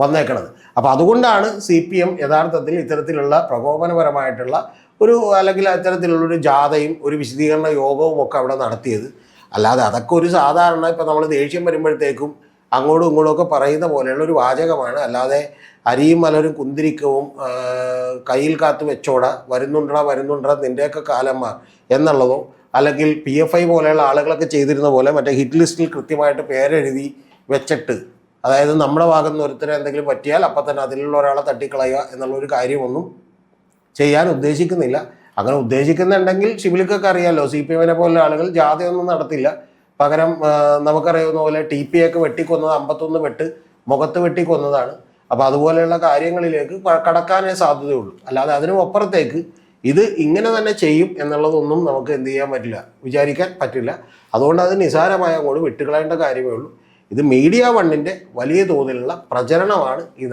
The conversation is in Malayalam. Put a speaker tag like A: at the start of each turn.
A: വന്നേക്കണത്. അപ്പോൾ അതുകൊണ്ടാണ് CPM യഥാർത്ഥത്തിൽ ഇത്തരത്തിലുള്ള പ്രകോപനപരമായിട്ടുള്ള ഒരു അല്ലെങ്കിൽ അത്തരത്തിലുള്ളൊരു ജാഥയും ഒരു വിശദീകരണ യോഗവും ഒക്കെ അവിടെ നടത്തിയത്. അല്ലാതെ അതൊക്കെ ഒരു സാധാരണ ഇപ്പോൾ നമ്മൾ ദേഷ്യം വരുമ്പോഴത്തേക്കും അങ്ങോട്ടും ഇങ്ങോട്ടും ഒക്കെ പറയുന്ന പോലെയുള്ള ഒരു വാചകമാണ്. അല്ലാതെ അരിയും മലരും കുന്തിരിക്കവും കയ്യിൽ കാത്തു വെച്ചോട വരുന്നുണ്ടോ നിൻ്റെയൊക്കെ കാലമ്മ എന്നുള്ളതോ, അല്ലെങ്കിൽ PFI പോലെയുള്ള ആളുകളൊക്കെ ചെയ്തിരുന്ന പോലെ മറ്റേ ഹിറ്റ് ലിസ്റ്റിൽ കൃത്യമായിട്ട് പേരെഴുതി വെച്ചിട്ട്, അതായത് നമ്മുടെ ഭാഗത്ത് നിന്ന് ഒരുത്തരം എന്തെങ്കിലും പറ്റിയാൽ അപ്പം തന്നെ അതിലുള്ള ഒരാളെ തട്ടിക്കളയുക എന്നുള്ളൊരു കാര്യമൊന്നും ചെയ്യാൻ ഉദ്ദേശിക്കുന്നില്ല. അങ്ങനെ ഉദ്ദേശിക്കുന്നുണ്ടെങ്കിൽ ഷിബിലിക്കൊക്കെ അറിയാമല്ലോ, CPM പോലുള്ള ആളുകൾ ജാഥയൊന്നും നടത്തില്ല. പകരം നമുക്കറിയാവുന്ന പോലെ TPA ഒക്കെ വെട്ടിക്കൊന്നത് 51 വെട്ട് മുഖത്ത് വെട്ടിക്കൊന്നതാണ്. അപ്പോൾ അതുപോലെയുള്ള കാര്യങ്ങളിലേക്ക് കടക്കാനേ സാധ്യതയുള്ളൂ. അല്ലാതെ അതിനും അപ്പുറത്തേക്ക് ഇത് ഇങ്ങനെ തന്നെ ചെയ്യും എന്നുള്ളതൊന്നും നമുക്ക് എന്ത് ചെയ്യാൻ പറ്റില്ല, വിചാരിക്കാൻ പറ്റില്ല. അതുകൊണ്ട് അത് നിസാരമായ അങ്ങോട്ട് വിട്ടുകളയേണ്ട കാര്യമേ ഉള്ളൂ. ഇത് മീഡിയ 1ൻ്റെ വലിയ തോതിലുള്ള പ്രചരണമാണ് ഈ